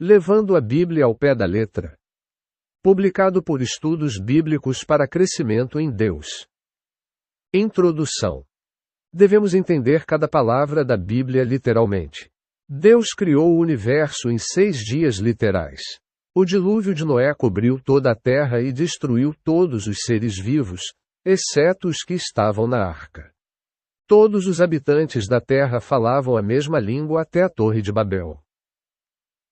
Levando a Bíblia ao pé da letra. Publicado por Estudos Bíblicos para Crescimento em Deus. Introdução. Devemos entender cada palavra da Bíblia literalmente. Deus criou o universo em 6 dias literais. O dilúvio de Noé cobriu toda a terra e destruiu todos os seres vivos, exceto os que estavam na arca. Todos os habitantes da terra falavam a mesma língua até a Torre de Babel.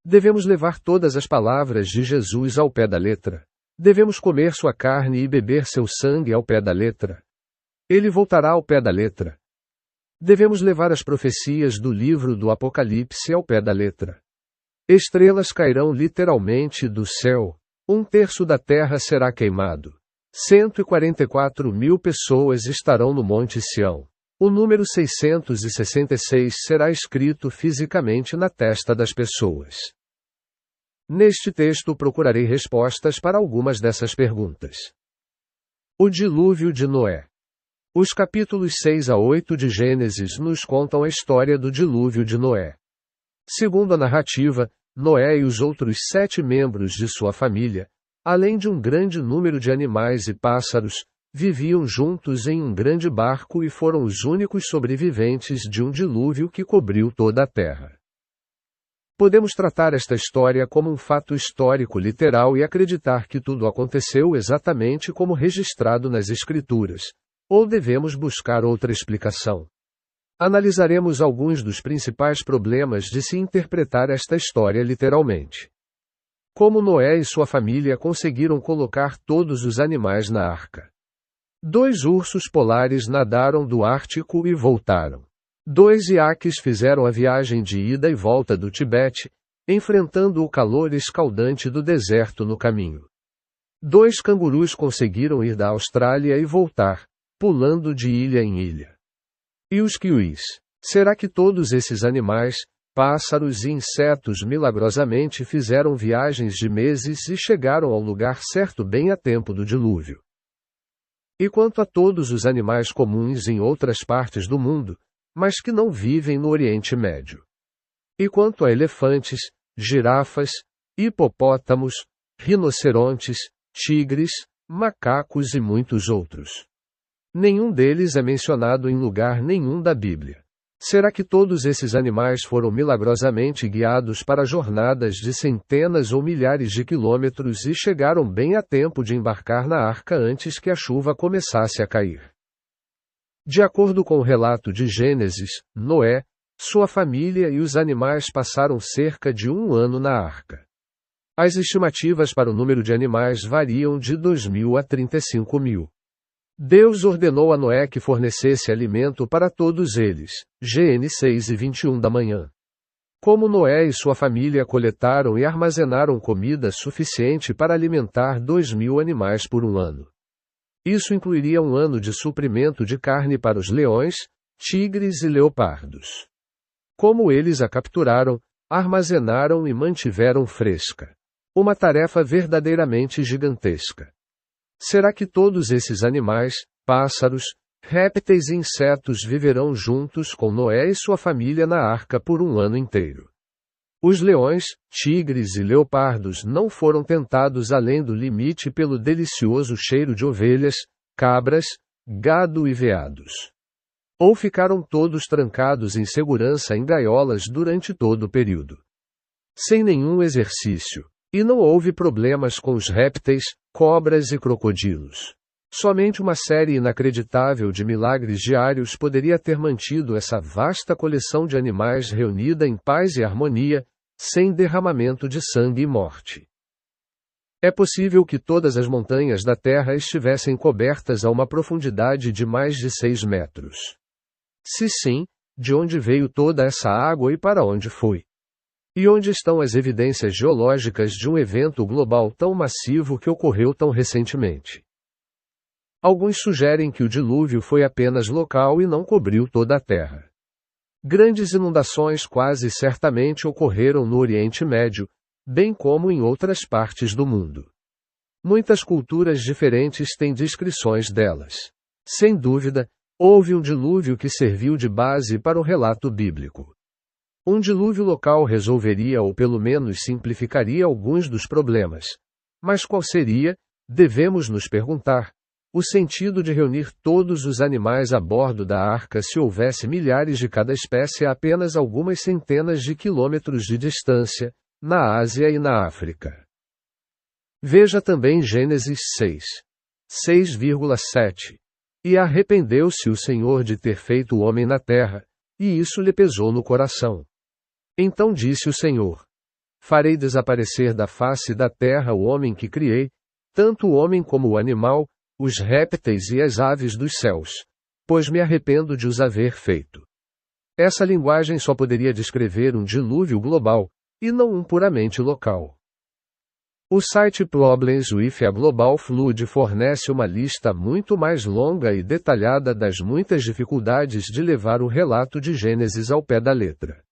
Devemos levar todas as palavras de Jesus ao pé da letra. Devemos comer sua carne e beber seu sangue ao pé da letra. Ele voltará ao pé da letra. Devemos levar as profecias do livro do Apocalipse ao pé da letra. Estrelas cairão literalmente do céu. 1/3 da terra será queimado. 144.000 pessoas estarão no Monte Sião. O número 666 será escrito fisicamente na testa das pessoas. Neste texto procurarei respostas para algumas dessas perguntas. O dilúvio de Noé. Os capítulos 6 a 8 de Gênesis nos contam a história do dilúvio de Noé. Segundo a narrativa, Noé e os outros 7 membros de sua família, além de um grande número de animais e pássaros, viviam juntos em um grande barco e foram os únicos sobreviventes de um dilúvio que cobriu toda a terra. Podemos tratar esta história como um fato histórico literal e acreditar que tudo aconteceu exatamente como registrado nas Escrituras, ou devemos buscar outra explicação. Analisaremos alguns dos principais problemas de se interpretar esta história literalmente. Como Noé e sua família conseguiram colocar todos os animais na arca? 2 ursos polares nadaram do Ártico e voltaram. 2 iaques fizeram a viagem de ida e volta do Tibete, enfrentando o calor escaldante do deserto no caminho. 2 cangurus conseguiram ir da Austrália e voltar, pulando de ilha em ilha. E os kiwis? Será que todos esses animais, pássaros e insetos milagrosamente fizeram viagens de meses e chegaram ao lugar certo bem a tempo do dilúvio? E quanto a todos os animais comuns em outras partes do mundo, mas que não vivem no Oriente Médio? E quanto a elefantes, girafas, hipopótamos, rinocerontes, tigres, macacos e muitos outros? Nenhum deles é mencionado em lugar nenhum da Bíblia. Será que todos esses animais foram milagrosamente guiados para jornadas de centenas ou milhares de quilômetros e chegaram bem a tempo de embarcar na arca antes que a chuva começasse a cair? De acordo com o relato de Gênesis, Noé, sua família e os animais passaram cerca de 1 ano na arca. As estimativas para o número de animais variam de 2.000 a 35.000. Deus ordenou a Noé que fornecesse alimento para todos eles. Gênesis 6:21 da manhã. Como Noé e sua família coletaram e armazenaram comida suficiente para alimentar 2.000 animais por 1 ano? Isso incluiria 1 ano de suprimento de carne para os leões, tigres e leopardos. Como eles a capturaram, armazenaram e mantiveram fresca? Uma tarefa verdadeiramente gigantesca. Será que todos esses animais, pássaros, répteis e insetos viverão juntos com Noé e sua família na arca por 1 ano inteiro? Os leões, tigres e leopardos não foram tentados além do limite pelo delicioso cheiro de ovelhas, cabras, gado e veados. Ou ficaram todos trancados em segurança em gaiolas durante todo o período? Sem nenhum exercício. E não houve problemas com os répteis, cobras e crocodilos. Somente uma série inacreditável de milagres diários poderia ter mantido essa vasta coleção de animais reunida em paz e harmonia, sem derramamento de sangue e morte. É possível que todas as montanhas da Terra estivessem cobertas a uma profundidade de mais de 6 metros. Se sim, de onde veio toda essa água e para onde foi? E onde estão as evidências geológicas de um evento global tão massivo que ocorreu tão recentemente? Alguns sugerem que o dilúvio foi apenas local e não cobriu toda a Terra. Grandes inundações quase certamente ocorreram no Oriente Médio, bem como em outras partes do mundo. Muitas culturas diferentes têm descrições delas. Sem dúvida, houve um dilúvio que serviu de base para o relato bíblico. Um dilúvio local resolveria ou pelo menos simplificaria alguns dos problemas. Mas qual seria, devemos nos perguntar, o sentido de reunir todos os animais a bordo da arca se houvesse milhares de cada espécie a apenas algumas centenas de quilômetros de distância, na Ásia e na África? Veja também Gênesis 6. 6,7. E arrependeu-se o Senhor de ter feito o homem na terra, e isso lhe pesou no coração. Então disse o Senhor: farei desaparecer da face da terra o homem que criei, tanto o homem como o animal, os répteis e as aves dos céus, pois me arrependo de os haver feito. Essa linguagem só poderia descrever um dilúvio global, e não um puramente local. O site Problems with a Global Flood fornece uma lista muito mais longa e detalhada das muitas dificuldades de levar o relato de Gênesis ao pé da letra.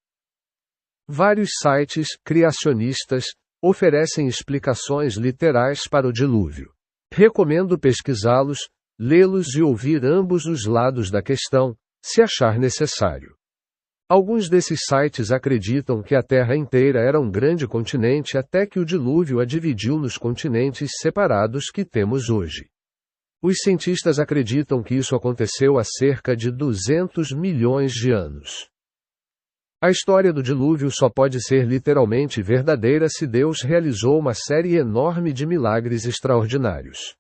Vários sites criacionistas oferecem explicações literais para o dilúvio. Recomendo pesquisá-los, lê-los e ouvir ambos os lados da questão, se achar necessário. Alguns desses sites acreditam que a Terra inteira era um grande continente até que o dilúvio a dividiu nos continentes separados que temos hoje. Os cientistas acreditam que isso aconteceu há cerca de 200 milhões de anos. A história do dilúvio só pode ser literalmente verdadeira se Deus realizou uma série enorme de milagres extraordinários.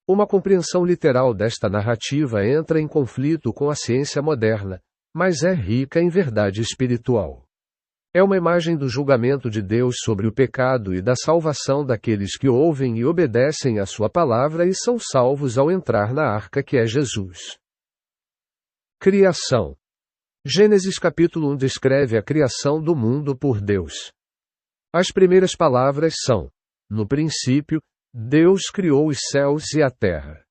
Uma compreensão literal desta narrativa entra em conflito com a ciência moderna, mas é rica em verdade espiritual. É uma imagem do julgamento de Deus sobre o pecado e da salvação daqueles que ouvem e obedecem à sua palavra e são salvos ao entrar na arca que é Jesus. Criação. Gênesis capítulo 1 descreve a criação do mundo por Deus. As primeiras palavras são: no princípio, Deus criou os céus e a terra.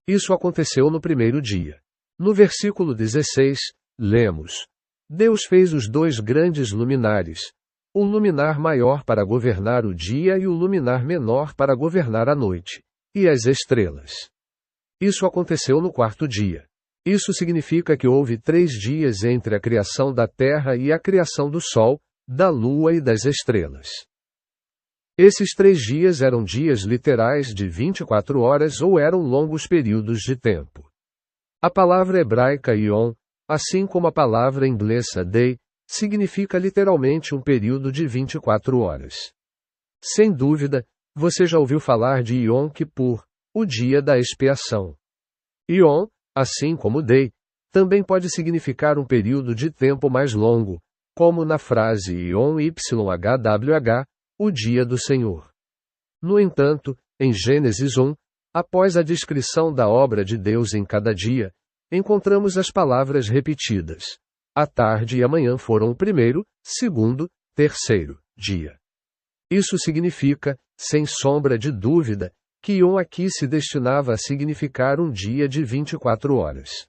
Isso aconteceu no primeiro dia. No versículo 16, lemos: Deus fez os dois grandes luminares, o luminar maior para governar o dia e o luminar menor para governar a noite, e as estrelas. Isso aconteceu no quarto dia. Isso significa que houve 3 dias entre a criação da terra e a criação do sol, da lua e das estrelas. Esses 3 dias eram dias literais de 24 horas ou eram longos períodos de tempo. A palavra hebraica yom, assim como a palavra inglesa day, significa literalmente um período de 24 horas. Sem dúvida, você já ouviu falar de Yom Kippur, o dia da expiação. Yom, assim como day, também pode significar um período de tempo mais longo, como na frase Yom YHWH, o dia do Senhor. No entanto, em Gênesis 1, após a descrição da obra de Deus em cada dia, encontramos as palavras repetidas. A tarde e a manhã foram o primeiro, segundo, terceiro dia. Isso significa, sem sombra de dúvida, que Yom aqui se destinava a significar um dia de 24 horas.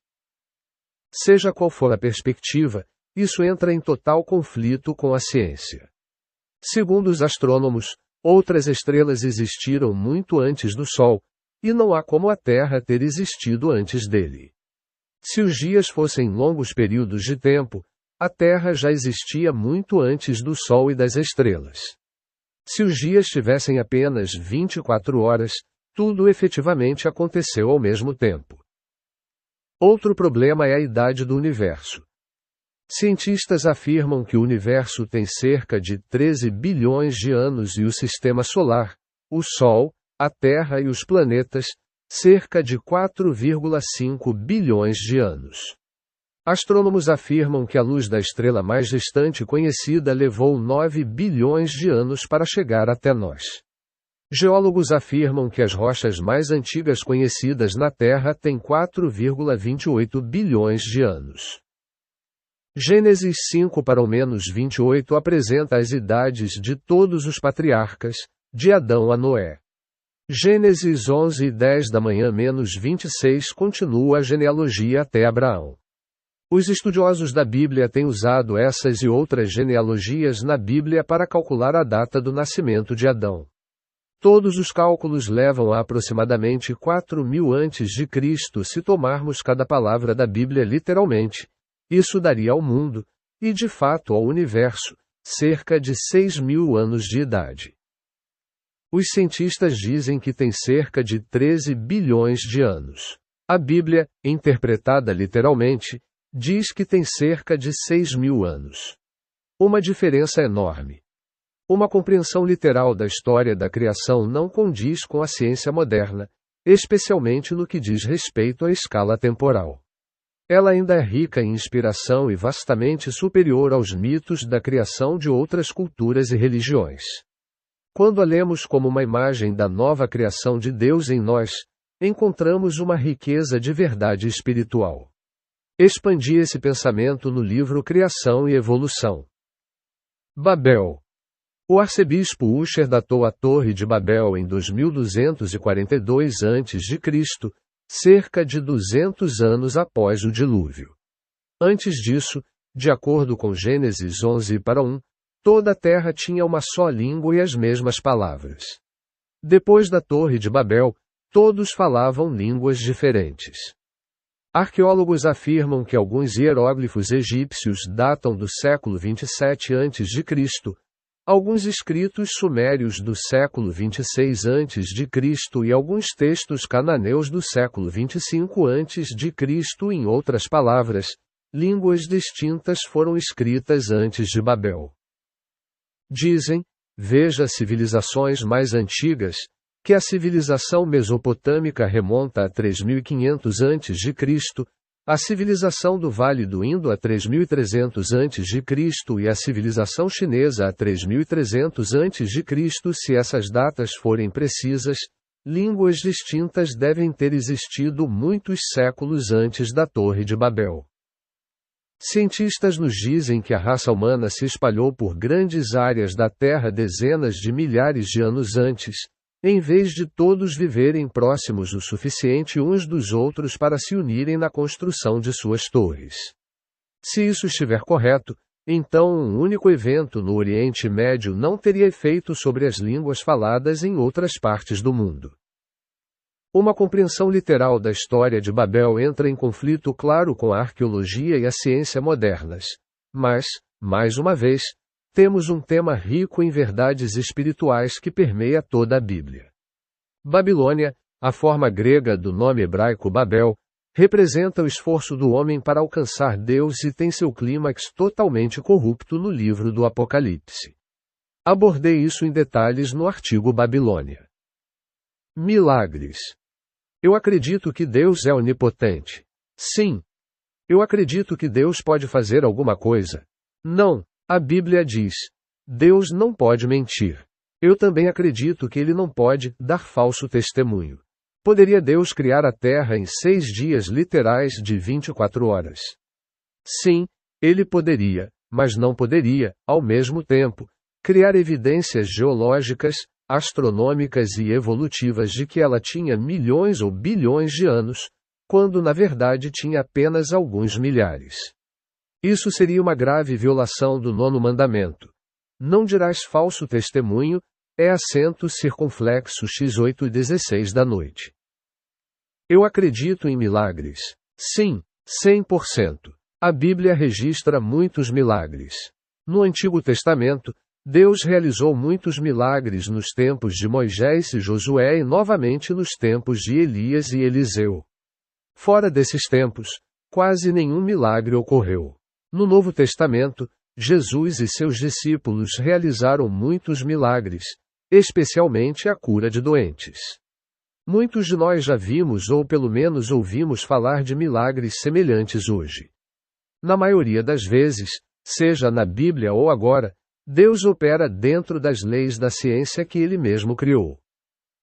Seja qual for a perspectiva, isso entra em total conflito com a ciência. Segundo os astrônomos, outras estrelas existiram muito antes do Sol, e não há como a Terra ter existido antes dele. Se os dias fossem longos períodos de tempo, a Terra já existia muito antes do Sol e das estrelas. Se os dias tivessem apenas 24 horas, tudo efetivamente aconteceu ao mesmo tempo. Outro problema é a idade do universo. Cientistas afirmam que o universo tem cerca de 13 bilhões de anos e o sistema solar, o Sol, a Terra e os planetas, cerca de 4,5 bilhões de anos. Astrônomos afirmam que a luz da estrela mais distante conhecida levou 9 bilhões de anos para chegar até nós. Geólogos afirmam que as rochas mais antigas conhecidas na Terra têm 4,28 bilhões de anos. Gênesis 5 para ao menos 28 apresenta as idades de todos os patriarcas, de Adão a Noé. Gênesis 11 e 10 da manhã menos 26 continua a genealogia até Abraão. Os estudiosos da Bíblia têm usado essas e outras genealogias na Bíblia para calcular a data do nascimento de Adão. Todos os cálculos levam a aproximadamente 4.000 a.C. se tomarmos cada palavra da Bíblia literalmente. Isso daria ao mundo, e de fato ao universo, cerca de 6.000 anos de idade. Os cientistas dizem que tem cerca de 13 bilhões de anos. A Bíblia, interpretada literalmente, diz que tem cerca de 6.000 anos. Uma diferença enorme. Uma compreensão literal da história da criação não condiz com a ciência moderna, especialmente no que diz respeito à escala temporal. Ela ainda é rica em inspiração e vastamente superior aos mitos da criação de outras culturas e religiões. Quando a lemos como uma imagem da nova criação de Deus em nós, encontramos uma riqueza de verdade espiritual. Expandi esse pensamento no livro Criação e Evolução. Babel. O arcebispo Ussher datou a Torre de Babel em 2242 a.C., cerca de 200 anos após o dilúvio. Antes disso, de acordo com Gênesis 11:1, toda a terra tinha uma só língua e as mesmas palavras. Depois da Torre de Babel, todos falavam línguas diferentes. Arqueólogos afirmam que alguns hieróglifos egípcios datam do século 27 a.C., alguns escritos sumérios do século 26 a.C. e alguns textos cananeus do século 25 a.C. Em outras palavras, línguas distintas foram escritas antes de Babel. Dizem, veja civilizações mais antigas, que a civilização mesopotâmica remonta a 3.500 a.C., a civilização do Vale do Indo a 3.300 a.C. e a civilização chinesa a 3.300 a.C. Se essas datas forem precisas, línguas distintas devem ter existido muitos séculos antes da Torre de Babel. Cientistas nos dizem que a raça humana se espalhou por grandes áreas da Terra dezenas de milhares de anos antes, em vez de todos viverem próximos o suficiente uns dos outros para se unirem na construção de suas torres. Se isso estiver correto, então um único evento no Oriente Médio não teria efeito sobre as línguas faladas em outras partes do mundo. Uma compreensão literal da história de Babel entra em conflito claro com a arqueologia e a ciência modernas. Mas, mais uma vez, temos um tema rico em verdades espirituais que permeia toda a Bíblia. Babilônia, a forma grega do nome hebraico Babel, representa o esforço do homem para alcançar Deus e tem seu clímax totalmente corrupto no livro do Apocalipse. Abordei isso em detalhes no artigo Babilônia. Milagres. Eu acredito que Deus é onipotente. Sim. Eu acredito que Deus pode fazer alguma coisa. Não. A Bíblia diz: Deus não pode mentir. Eu também acredito que ele não pode dar falso testemunho. Poderia Deus criar a Terra em 6 dias literais de 24 horas? Sim, ele poderia, mas não poderia, ao mesmo tempo, criar evidências geológicas, astronômicas e evolutivas de que ela tinha milhões ou bilhões de anos, quando na verdade tinha apenas alguns milhares. Isso seria uma grave violação do 9º mandamento. Não dirás falso testemunho, é acento circunflexo x8:16 da noite. Eu acredito em milagres. Sim, 100%. A Bíblia registra muitos milagres. No Antigo Testamento, Deus realizou muitos milagres nos tempos de Moisés e Josué e novamente nos tempos de Elias e Eliseu. Fora desses tempos, quase nenhum milagre ocorreu. No Novo Testamento, Jesus e seus discípulos realizaram muitos milagres, especialmente a cura de doentes. Muitos de nós já vimos ou pelo menos ouvimos falar de milagres semelhantes hoje. Na maioria das vezes, seja na Bíblia ou agora, Deus opera dentro das leis da ciência que Ele mesmo criou.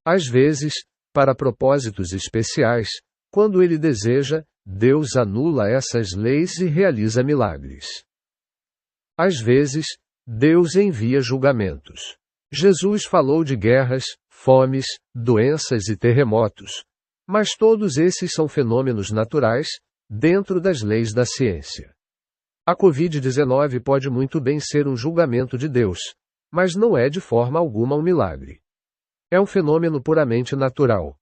Às vezes, para propósitos especiais, quando Ele deseja, Deus anula essas leis e realiza milagres. Às vezes, Deus envia julgamentos. Jesus falou de guerras, fomes, doenças e terremotos. Mas todos esses são fenômenos naturais, dentro das leis da ciência. A Covid-19 pode muito bem ser um julgamento de Deus, mas não é de forma alguma um milagre. É um fenômeno puramente natural.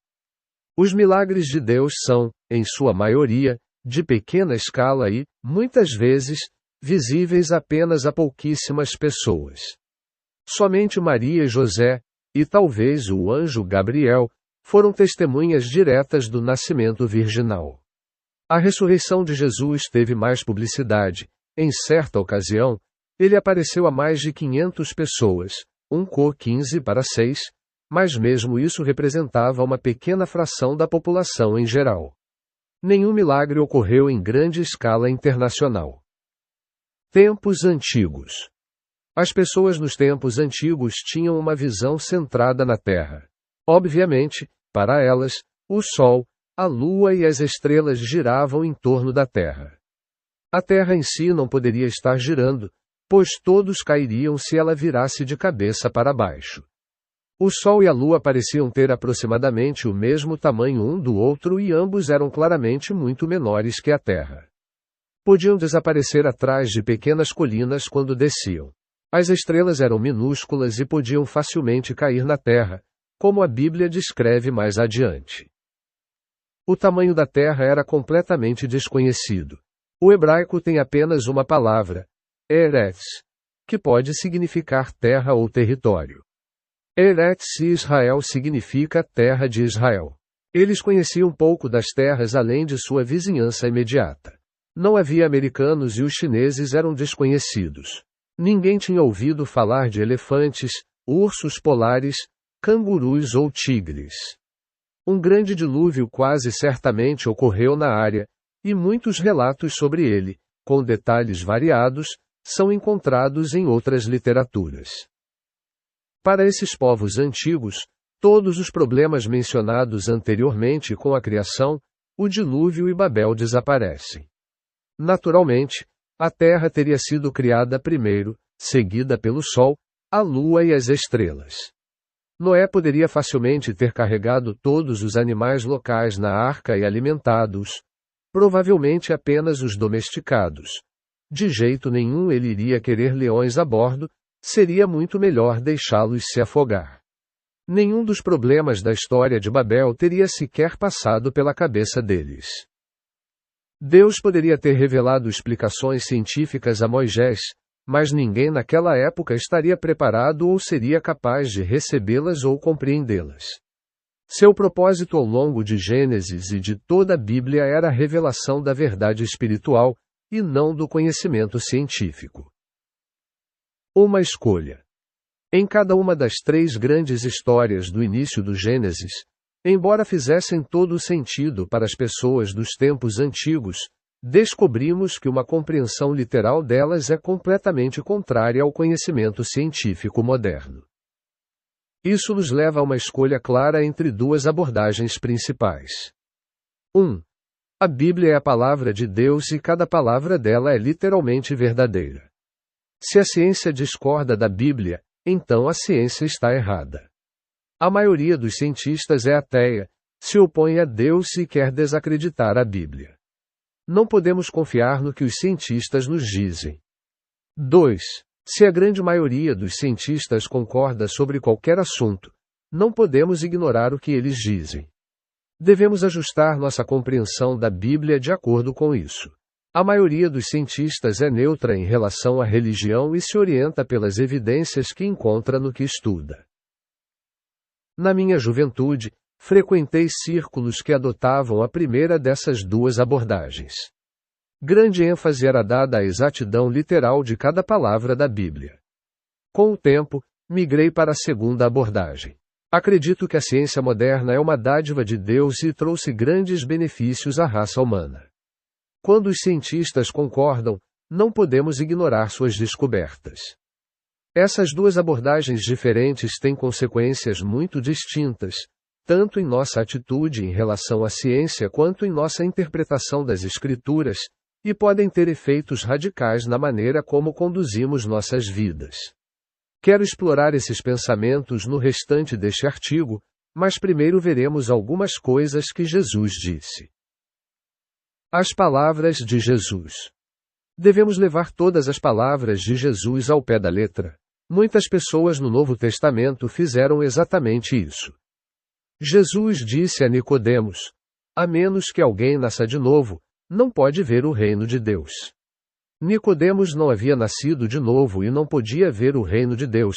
Os milagres de Deus são, em sua maioria, de pequena escala e, muitas vezes, visíveis apenas a pouquíssimas pessoas. Somente Maria e José, e talvez o anjo Gabriel, foram testemunhas diretas do nascimento virginal. A ressurreição de Jesus teve mais publicidade. Em certa ocasião, ele apareceu a mais de 500 pessoas, 15:6, mas mesmo isso representava uma pequena fração da população em geral. Nenhum milagre ocorreu em grande escala internacional. Tempos antigos. As pessoas nos tempos antigos tinham uma visão centrada na Terra. Obviamente, para elas, o Sol, a Lua e as estrelas giravam em torno da Terra. A Terra em si não poderia estar girando, pois todos cairiam se ela virasse de cabeça para baixo. O Sol e a Lua pareciam ter aproximadamente o mesmo tamanho um do outro e ambos eram claramente muito menores que a Terra. Podiam desaparecer atrás de pequenas colinas quando desciam. As estrelas eram minúsculas e podiam facilmente cair na Terra, como a Bíblia descreve mais adiante. O tamanho da Terra era completamente desconhecido. O hebraico tem apenas uma palavra, Eretz, que pode significar terra ou território. Eretz Israel significa terra de Israel. Eles conheciam pouco das terras além de sua vizinhança imediata. Não havia americanos e os chineses eram desconhecidos. Ninguém tinha ouvido falar de elefantes, ursos polares, cangurus ou tigres. Um grande dilúvio quase certamente ocorreu na área, e muitos relatos sobre ele, com detalhes variados, são encontrados em outras literaturas. Para esses povos antigos, todos os problemas mencionados anteriormente com a criação, o dilúvio e Babel desaparecem. Naturalmente, a Terra teria sido criada primeiro, seguida pelo Sol, a Lua e as estrelas. Noé poderia facilmente ter carregado todos os animais locais na arca e alimentado-os, provavelmente apenas os domesticados. De jeito nenhum ele iria querer leões a bordo, seria muito melhor deixá-los se afogar. Nenhum dos problemas da história de Babel teria sequer passado pela cabeça deles. Deus poderia ter revelado explicações científicas a Moisés, mas ninguém naquela época estaria preparado ou seria capaz de recebê-las ou compreendê-las. Seu propósito ao longo de Gênesis e de toda a Bíblia era a revelação da verdade espiritual, e não do conhecimento científico. Uma escolha. Em cada uma das três grandes histórias do início do Gênesis, embora fizessem todo o sentido para as pessoas dos tempos antigos, descobrimos que uma compreensão literal delas é completamente contrária ao conhecimento científico moderno. Isso nos leva a uma escolha clara entre duas abordagens principais. 1. A Bíblia é a palavra de Deus e cada palavra dela é literalmente verdadeira. Se a ciência discorda da Bíblia, então a ciência está errada. A maioria dos cientistas é ateia, se opõe a Deus e quer desacreditar a Bíblia. Não podemos confiar no que os cientistas nos dizem. 2. Se a grande maioria dos cientistas concorda sobre qualquer assunto, não podemos ignorar o que eles dizem. Devemos ajustar nossa compreensão da Bíblia de acordo com isso. A maioria dos cientistas é neutra em relação à religião e se orienta pelas evidências que encontra no que estuda. Na minha juventude, frequentei círculos que adotavam a primeira dessas duas abordagens. Grande ênfase era dada à exatidão literal de cada palavra da Bíblia. Com o tempo, migrei para a segunda abordagem. Acredito que a ciência moderna é uma dádiva de Deus e trouxe grandes benefícios à raça humana. Quando os cientistas concordam, não podemos ignorar suas descobertas. Essas duas abordagens diferentes têm consequências muito distintas, tanto em nossa atitude em relação à ciência quanto em nossa interpretação das Escrituras, e podem ter efeitos radicais na maneira como conduzimos nossas vidas. Quero explorar esses pensamentos no restante deste artigo, mas primeiro veremos algumas coisas que Jesus disse. As palavras de Jesus. Devemos levar todas as palavras de Jesus ao pé da letra. Muitas pessoas no Novo Testamento fizeram exatamente isso. Jesus disse a Nicodemos: a menos que alguém nasça de novo, não pode ver o reino de Deus. Nicodemos não havia nascido de novo e não podia ver o reino de Deus.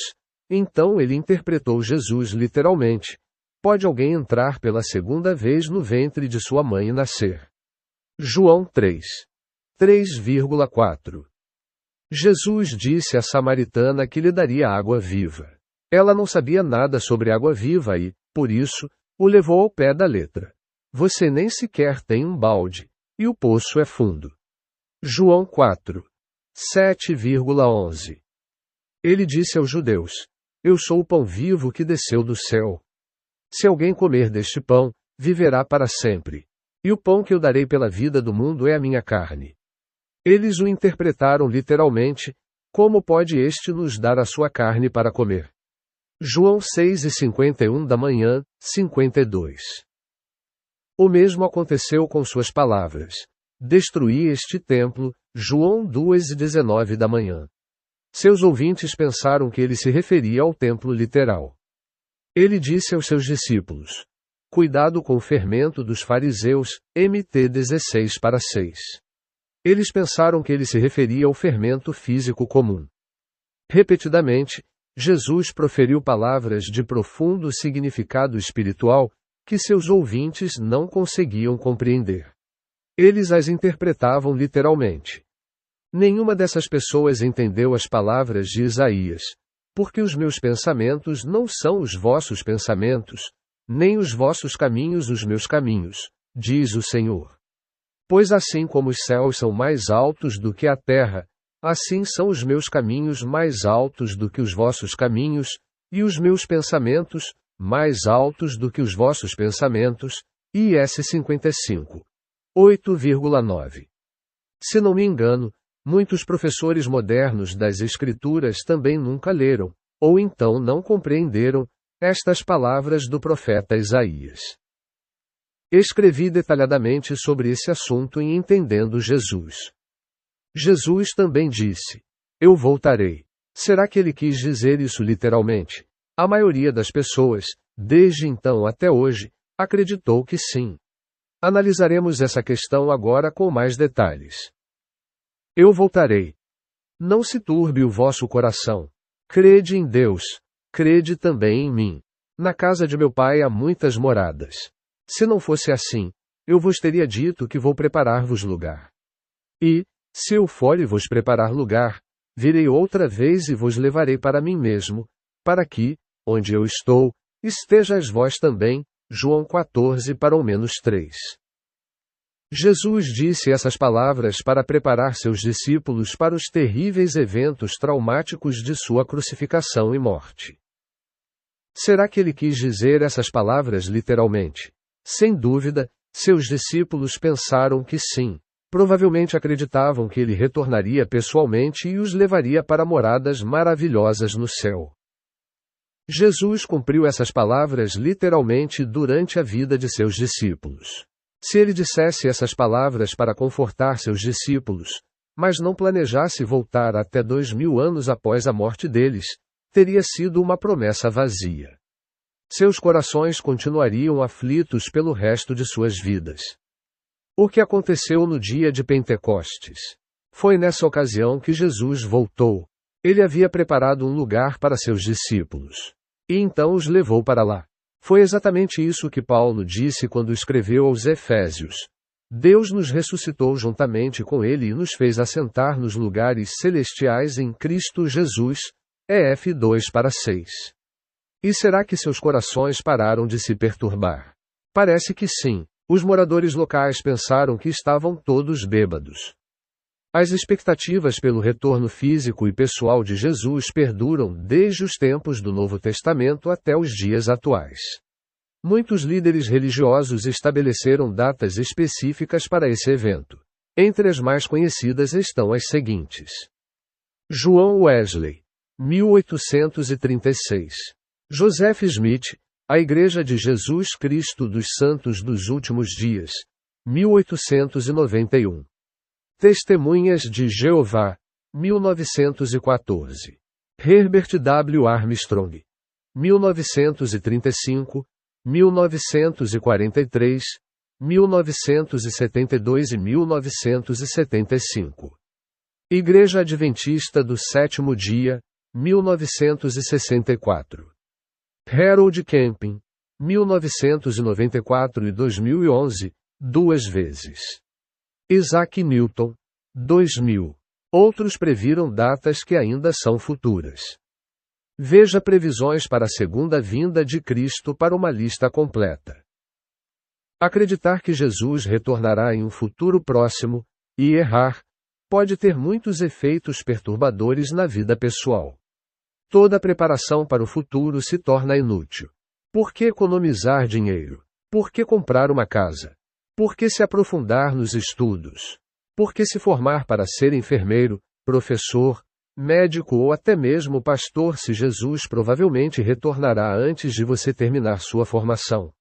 Então ele interpretou Jesus literalmente: pode alguém entrar pela segunda vez no ventre de sua mãe e nascer? João 3. 3,4. Jesus disse à samaritana que lhe daria água viva. Ela não sabia nada sobre água viva e, por isso, o levou ao pé da letra. Você nem sequer tem um balde, e o poço é fundo. João 4. 7,11. Ele disse aos judeus: eu sou o pão vivo que desceu do céu. Se alguém comer deste pão, viverá para sempre. E o pão que eu darei pela vida do mundo é a minha carne. Eles o interpretaram literalmente: como pode este nos dar a sua carne para comer? João 6,51 da manhã, 52. O mesmo aconteceu com suas palavras: destruí este templo, João 2,19 da manhã. Seus ouvintes pensaram que ele se referia ao templo literal. Ele disse aos seus discípulos: cuidado com o fermento dos fariseus, Mt 16:6. Eles pensaram que ele se referia ao fermento físico comum. Repetidamente, Jesus proferiu palavras de profundo significado espiritual que seus ouvintes não conseguiam compreender. Eles as interpretavam literalmente. Nenhuma dessas pessoas entendeu as palavras de Isaías: porque os meus pensamentos não são os vossos pensamentos, nem os vossos caminhos os meus caminhos, diz o Senhor. Pois assim como os céus são mais altos do que a terra, assim são os meus caminhos mais altos do que os vossos caminhos, e os meus pensamentos mais altos do que os vossos pensamentos. IS 55. 8,9. Se não me engano, muitos professores modernos das Escrituras também nunca leram, ou então não compreenderam, estas palavras do profeta Isaías. Escrevi detalhadamente sobre esse assunto em Entendendo Jesus. Jesus também disse: eu voltarei. Será que ele quis dizer isso literalmente? A maioria das pessoas, desde então até hoje, acreditou que sim. Analisaremos essa questão agora com mais detalhes. Eu voltarei. Não se turbe o vosso coração. Crede em Deus. Crede também em mim. Na casa de meu pai há muitas moradas. Se não fosse assim, eu vos teria dito que vou preparar-vos lugar. E, se eu for e vos preparar lugar, virei outra vez e vos levarei para mim mesmo, para que, onde eu estou, estejais vós também. João 14 para ao menos 3. Jesus disse essas palavras para preparar seus discípulos para os terríveis eventos traumáticos de sua crucificação e morte. Será que ele quis dizer essas palavras literalmente? Sem dúvida, seus discípulos pensaram que sim. Provavelmente acreditavam que ele retornaria pessoalmente e os levaria para moradas maravilhosas no céu. Jesus cumpriu essas palavras literalmente durante a vida de seus discípulos. Se ele dissesse essas palavras para confortar seus discípulos, mas não planejasse voltar até 2000 anos após a morte deles, teria sido uma promessa vazia. Seus corações continuariam aflitos pelo resto de suas vidas. O que aconteceu no dia de Pentecostes? Foi nessa ocasião que Jesus voltou. Ele havia preparado um lugar para seus discípulos. E então os levou para lá. Foi exatamente isso que Paulo disse quando escreveu aos Efésios. Deus nos ressuscitou juntamente com ele e nos fez assentar nos lugares celestiais em Cristo Jesus. EF 2:6. E será que seus corações pararam de se perturbar? Parece que sim. Os moradores locais pensaram que estavam todos bêbados. As expectativas pelo retorno físico e pessoal de Jesus perduram desde os tempos do Novo Testamento até os dias atuais. Muitos líderes religiosos estabeleceram datas específicas para esse evento. Entre as mais conhecidas estão as seguintes: João Wesley, 1836. Joseph Smith, A Igreja de Jesus Cristo dos Santos dos Últimos Dias, 1891. Testemunhas de Jeová, 1914. Herbert W. Armstrong, 1935, 1943, 1972 e 1975. Igreja Adventista do Sétimo Dia, 1964. Harold Camping, 1994 e 2011, 2 vezes. Isaac Newton, 2000. Outros previram datas que ainda são futuras. Veja previsões para a segunda vinda de Cristo para uma lista completa. Acreditar que Jesus retornará em um futuro próximo, e errar, pode ter muitos efeitos perturbadores na vida pessoal. Toda preparação para o futuro se torna inútil. Por que economizar dinheiro? Por que comprar uma casa? Por que se aprofundar nos estudos? Por que se formar para ser enfermeiro, professor, médico ou até mesmo pastor se Jesus provavelmente retornará antes de você terminar sua formação?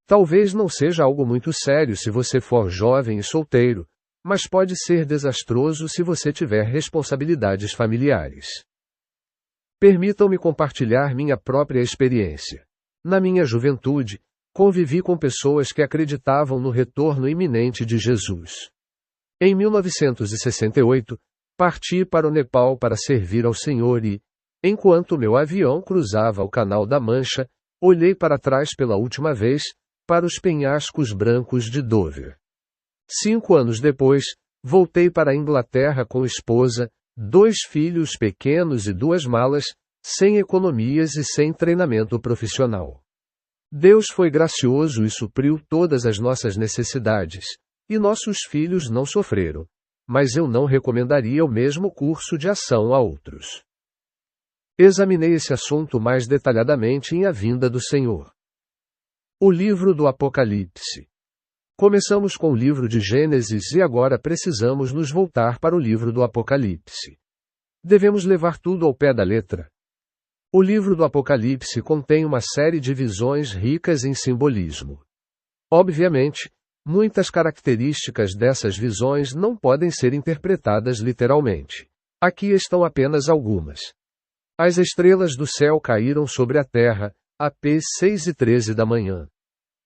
Talvez não seja algo muito sério se você for jovem e solteiro, mas pode ser desastroso se você tiver responsabilidades familiares. Permitam-me compartilhar minha própria experiência. Na minha juventude, convivi com pessoas que acreditavam no retorno iminente de Jesus. Em 1968, parti para o Nepal para servir ao Senhor e, enquanto meu avião cruzava o Canal da Mancha, olhei para trás pela última vez, para os penhascos brancos de Dover. 5 anos depois, voltei para a Inglaterra com esposa, 2 filhos pequenos e 2 malas, sem economias e sem treinamento profissional. Deus foi gracioso e supriu todas as nossas necessidades, e nossos filhos não sofreram, mas eu não recomendaria o mesmo curso de ação a outros. Examinei esse assunto mais detalhadamente em A Vinda do Senhor. O livro do Apocalipse. Começamos com o livro de Gênesis e agora precisamos nos voltar para o livro do Apocalipse. Devemos levar tudo ao pé da letra. O livro do Apocalipse contém uma série de visões ricas em simbolismo. Obviamente, muitas características dessas visões não podem ser interpretadas literalmente. Aqui estão apenas algumas. As estrelas do céu caíram sobre a terra, AP 6:13 da manhã.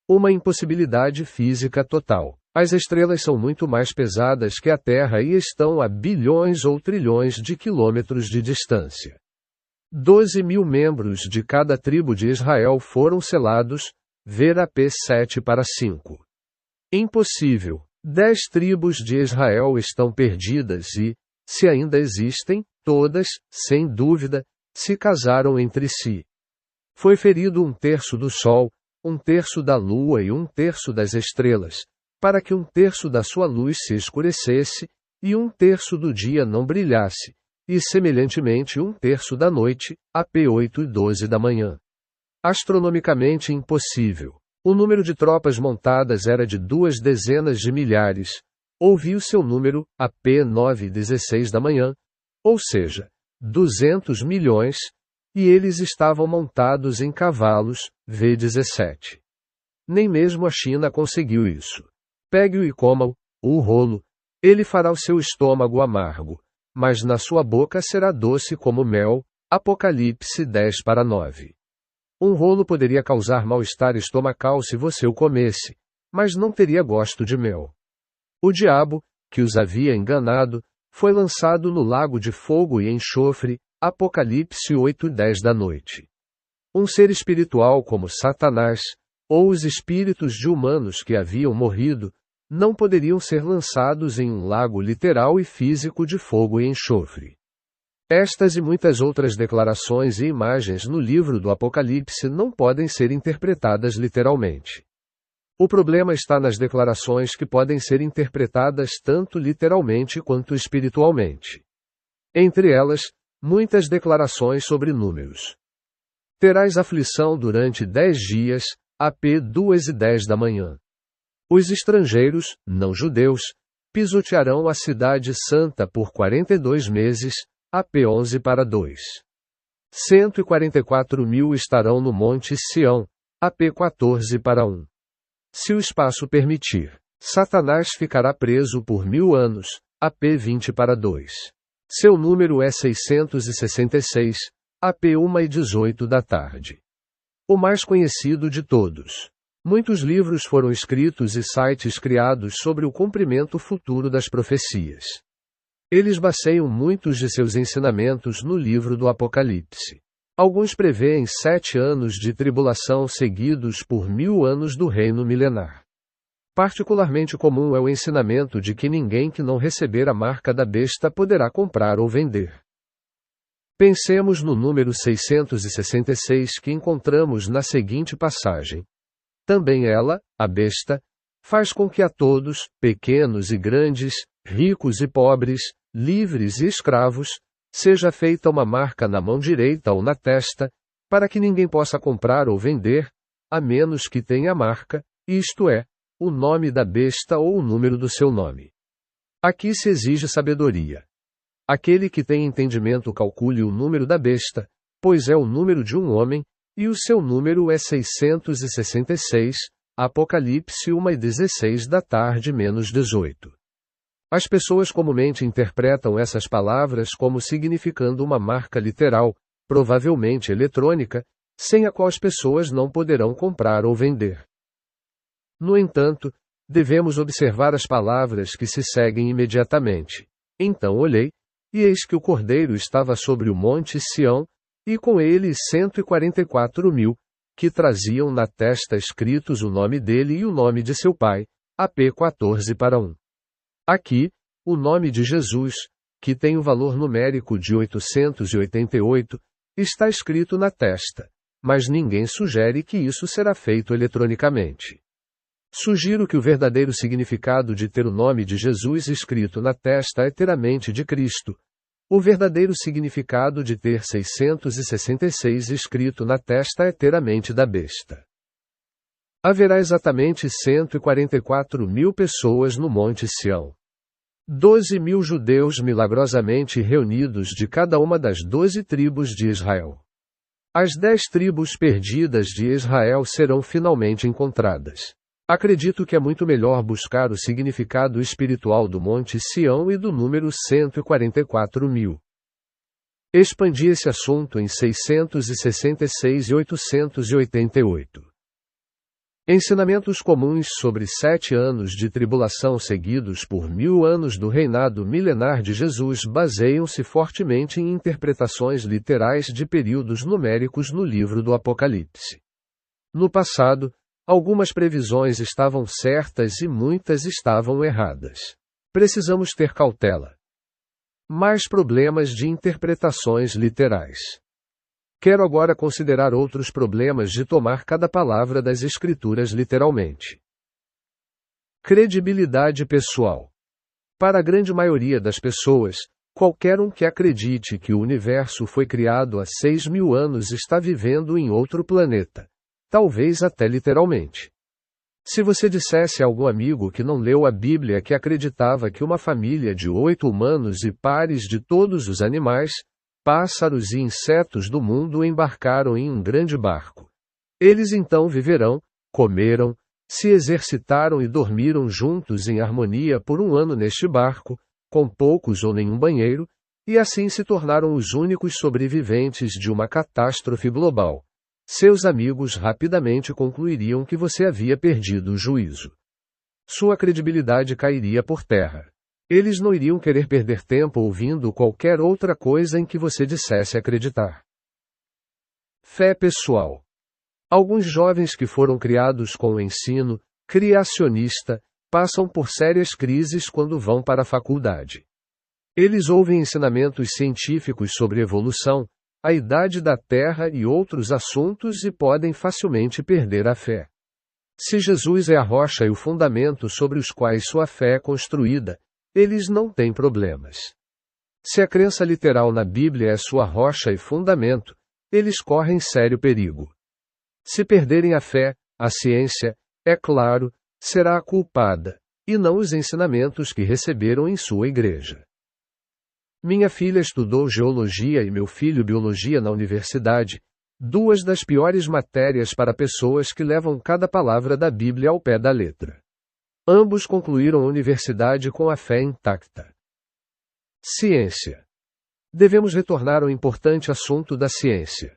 Uma impossibilidade física total. As estrelas são muito mais pesadas que a Terra e estão a bilhões ou trilhões de quilômetros de distância. 12.000 membros de cada tribo de Israel foram selados, ver AP 7:5. Impossível. 10 tribos de Israel estão perdidas e, se ainda existem, todas, sem dúvida, se casaram entre si. Foi ferido 1/3 do Sol, 1/3 da Lua e 1/3 das estrelas, para que 1/3 da sua luz se escurecesse, e 1/3 do dia não brilhasse, e semelhantemente 1/3 da noite, AP 8:12 da manhã. Astronomicamente impossível. O número de tropas montadas era de 2 dezenas de milhares, ouvi o seu número, AP 9:16 da manhã, ou seja, 200 milhões, e eles estavam montados em cavalos, V17. Nem mesmo a China conseguiu isso. Pegue-o e coma-o, o rolo, ele fará o seu estômago amargo, mas na sua boca será doce como mel, Apocalipse 10:9. Um rolo poderia causar mal-estar estomacal se você o comesse, mas não teria gosto de mel. O diabo, que os havia enganado, foi lançado no lago de fogo e enxofre, Apocalipse 8:10 da noite. Um ser espiritual como Satanás, ou os espíritos de humanos que haviam morrido, não poderiam ser lançados em um lago literal e físico de fogo e enxofre. Estas e muitas outras declarações e imagens no livro do Apocalipse não podem ser interpretadas literalmente. O problema está nas declarações que podem ser interpretadas tanto literalmente quanto espiritualmente. Entre elas, muitas declarações sobre números. Terás aflição durante 10 dias, AP 2:10 da manhã. Os estrangeiros, não judeus, pisotearão a cidade santa por 42 meses, AP 11:2. 144.000 estarão no Monte Sião, AP 14:1. Se o espaço permitir, Satanás ficará preso por 1000 anos, AP 20:2. Seu número é 666, AP 1:18 da tarde. O mais conhecido de todos. Muitos livros foram escritos e sites criados sobre o cumprimento futuro das profecias. Eles baseiam muitos de seus ensinamentos no livro do Apocalipse. Alguns prevêem 7 anos de tribulação seguidos por 1000 anos do reino milenar. Particularmente comum é o ensinamento de que ninguém que não receber a marca da besta poderá comprar ou vender. Pensemos no número 666 que encontramos na seguinte passagem. Também ela, a besta, faz com que a todos, pequenos e grandes, ricos e pobres, livres e escravos, seja feita uma marca na mão direita ou na testa, para que ninguém possa comprar ou vender, a menos que tenha a marca, isto é, o nome da besta ou o número do seu nome. Aqui se exige sabedoria. Aquele que tem entendimento calcule o número da besta, pois é o número de um homem, e o seu número é 666, Apocalipse 1:16 da tarde menos 18. As pessoas comumente interpretam essas palavras como significando uma marca literal, provavelmente eletrônica, sem a qual as pessoas não poderão comprar ou vender. No entanto, devemos observar as palavras que se seguem imediatamente. Então olhei, e eis que o Cordeiro estava sobre o monte Sião, e com ele 144.000, que traziam na testa escritos o nome dele e o nome de seu pai, AP 14:1. Aqui, o nome de Jesus, que tem o valor numérico de 888, está escrito na testa, mas ninguém sugere que isso será feito eletronicamente. Sugiro que o verdadeiro significado de ter o nome de Jesus escrito na testa é ter a mente de Cristo. O verdadeiro significado de ter 666 escrito na testa é ter a mente da besta. Haverá exatamente 144.000 pessoas no Monte Sião. 12.000 judeus milagrosamente reunidos de cada uma das 12 tribos de Israel. As 10 tribos perdidas de Israel serão finalmente encontradas. Acredito que é muito melhor buscar o significado espiritual do Monte Sião e do número 144.000. Expandi esse assunto em 666 e 888. Ensinamentos comuns sobre 7 anos de tribulação seguidos por 1000 anos do reinado milenar de Jesus baseiam-se fortemente em interpretações literais de períodos numéricos no livro do Apocalipse. No passado, algumas previsões estavam certas e muitas estavam erradas. Precisamos ter cautela. Mais problemas de interpretações literais. Quero agora considerar outros problemas de tomar cada palavra das Escrituras literalmente. Credibilidade pessoal. Para a grande maioria das pessoas, qualquer um que acredite que o universo foi criado há 6.000 anos está vivendo em outro planeta. Talvez até literalmente. Se você dissesse a algum amigo que não leu a Bíblia que acreditava que uma família de 8 humanos e pares de todos os animais, pássaros e insetos do mundo embarcaram em um grande barco. Eles então viverão, comeram, se exercitaram e dormiram juntos em harmonia por 1 ano neste barco, com poucos ou nenhum banheiro, e assim se tornaram os únicos sobreviventes de uma catástrofe global. Seus amigos rapidamente concluiriam que você havia perdido o juízo. Sua credibilidade cairia por terra. Eles não iriam querer perder tempo ouvindo qualquer outra coisa em que você dissesse acreditar. Fé pessoal. Alguns jovens que foram criados com o ensino criacionista passam por sérias crises quando vão para a faculdade. Eles ouvem ensinamentos científicos sobre evolução, a idade da Terra e outros assuntos e podem facilmente perder a fé. Se Jesus é a rocha e o fundamento sobre os quais sua fé é construída, eles não têm problemas. Se a crença literal na Bíblia é sua rocha e fundamento, eles correm sério perigo. Se perderem a fé, a ciência, é claro, será a culpada, e não os ensinamentos que receberam em sua igreja. Minha filha estudou geologia e meu filho biologia na universidade, 2 das piores matérias para pessoas que levam cada palavra da Bíblia ao pé da letra. Ambos concluíram a universidade com a fé intacta. Ciência. Devemos retornar ao importante assunto da ciência.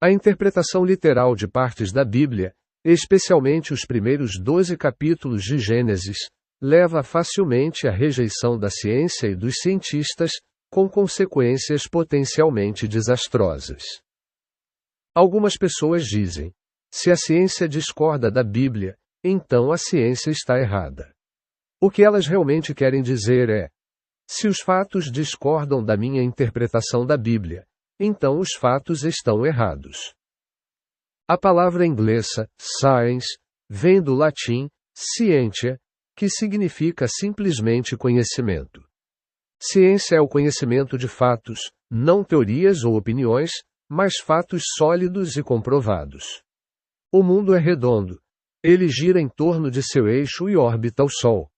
A interpretação literal de partes da Bíblia, especialmente os primeiros 12 capítulos de Gênesis, leva facilmente à rejeição da ciência e dos cientistas, com consequências potencialmente desastrosas. Algumas pessoas dizem: se a ciência discorda da Bíblia, então a ciência está errada. O que elas realmente querem dizer é: se os fatos discordam da minha interpretação da Bíblia, então os fatos estão errados. A palavra inglesa, science, vem do latim, scientia, que significa simplesmente conhecimento. Ciência é o conhecimento de fatos, não teorias ou opiniões, mas fatos sólidos e comprovados. O mundo é redondo. Ele gira em torno de seu eixo e orbita o Sol.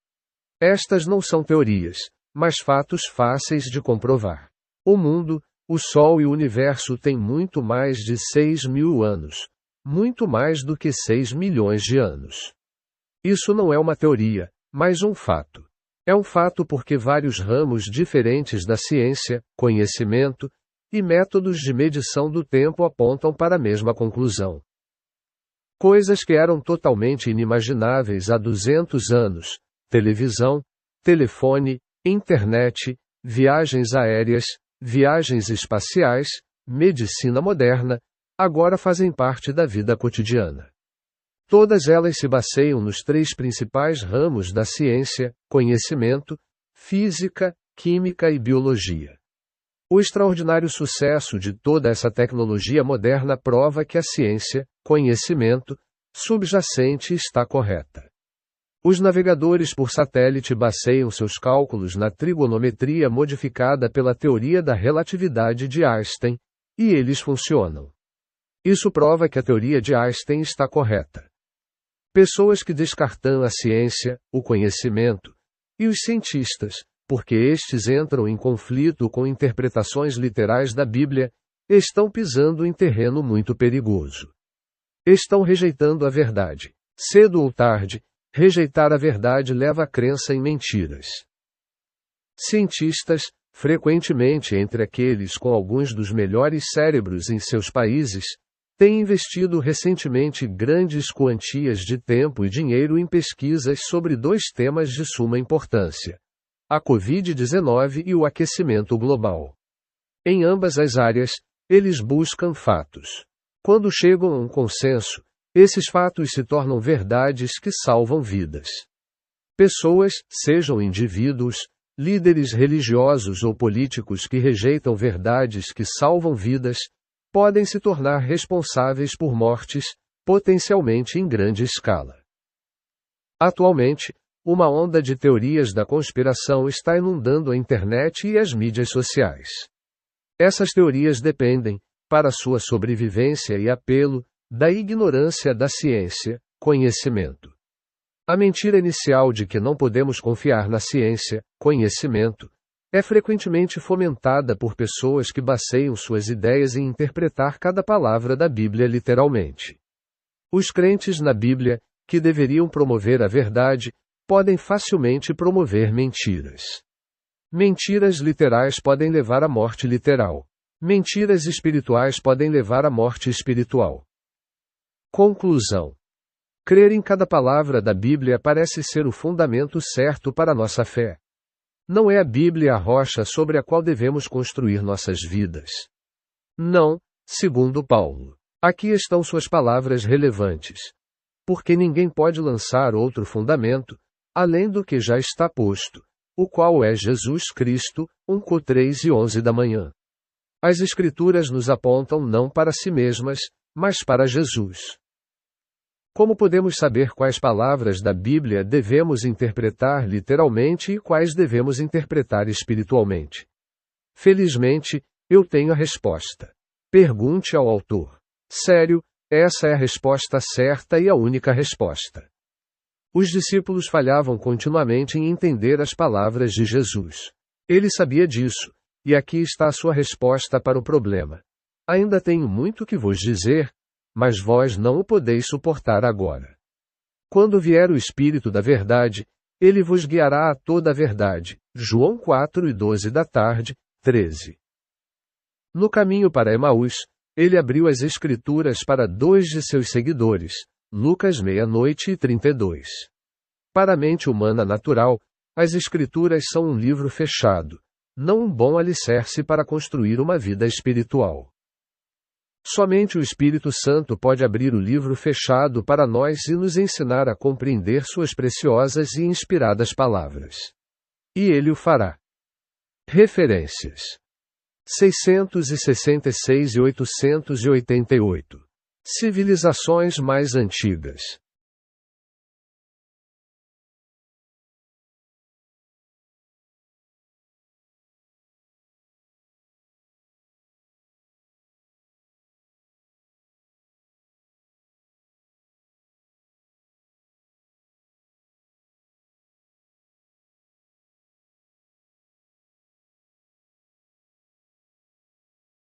Estas não são teorias, mas fatos fáceis de comprovar. O mundo, o Sol e o Universo têm muito mais de 6.000 anos. Muito mais do que 6 milhões de anos. Isso não é uma teoria, mas um fato. É um fato porque vários ramos diferentes da ciência, conhecimento e métodos de medição do tempo apontam para a mesma conclusão. Coisas que eram totalmente inimagináveis há 200 anos, televisão, telefone, internet, viagens aéreas, viagens espaciais, medicina moderna, agora fazem parte da vida cotidiana. Todas elas se baseiam nos 3 principais ramos da ciência: conhecimento, física, química e biologia. O extraordinário sucesso de toda essa tecnologia moderna prova que a ciência, conhecimento, subjacente está correta. Os navegadores por satélite baseiam seus cálculos na trigonometria modificada pela teoria da relatividade de Einstein, e eles funcionam. Isso prova que a teoria de Einstein está correta. Pessoas que descartam a ciência, o conhecimento e os cientistas, porque estes entram em conflito com interpretações literais da Bíblia, estão pisando em terreno muito perigoso. Estão rejeitando a verdade. Cedo ou tarde, rejeitar a verdade leva à crença em mentiras. Cientistas, frequentemente entre aqueles com alguns dos melhores cérebros em seus países, têm investido recentemente grandes quantias de tempo e dinheiro em pesquisas sobre 2 temas de suma importância: a Covid-19 e o aquecimento global. Em ambas as áreas, eles buscam fatos. Quando chegam a um consenso, esses fatos se tornam verdades que salvam vidas. Pessoas, sejam indivíduos, líderes religiosos ou políticos que rejeitam verdades que salvam vidas, podem se tornar responsáveis por mortes, potencialmente em grande escala. Atualmente, uma onda de teorias da conspiração está inundando a internet e as mídias sociais. Essas teorias dependem, para sua sobrevivência e apelo, da ignorância da ciência, conhecimento. A mentira inicial de que não podemos confiar na ciência, conhecimento, é frequentemente fomentada por pessoas que baseiam suas ideias em interpretar cada palavra da Bíblia literalmente. Os crentes na Bíblia, que deveriam promover a verdade, podem facilmente promover mentiras. Mentiras literais podem levar à morte literal. Mentiras espirituais podem levar à morte espiritual. Conclusão. Crer em cada palavra da Bíblia parece ser o fundamento certo para nossa fé. Não é a Bíblia a rocha sobre a qual devemos construir nossas vidas. Não, segundo Paulo. Aqui estão suas palavras relevantes. Porque ninguém pode lançar outro fundamento, além do que já está posto, o qual é Jesus Cristo, 1 Cor 3 e 11 da manhã. As Escrituras nos apontam não para si mesmas, mas para Jesus. Como podemos saber quais palavras da Bíblia devemos interpretar literalmente e quais devemos interpretar espiritualmente? Felizmente, eu tenho a resposta. Pergunte ao autor. Sério, essa é a resposta certa e a única resposta. Os discípulos falhavam continuamente em entender as palavras de Jesus. Ele sabia disso, e aqui está a sua resposta para o problema. Ainda tenho muito que vos dizer, mas vós não o podeis suportar agora. Quando vier o Espírito da verdade, ele vos guiará a toda a verdade. João 4 e 12 da tarde, 13. No caminho para Emaús, ele abriu as Escrituras para 2 de seus seguidores, Lucas 00:32. Para a mente humana natural, as Escrituras são um livro fechado, não um bom alicerce para construir uma vida espiritual. Somente o Espírito Santo pode abrir o livro fechado para nós e nos ensinar a compreender suas preciosas e inspiradas palavras. E ele o fará. Referências: 666 e 888. Civilizações mais antigas.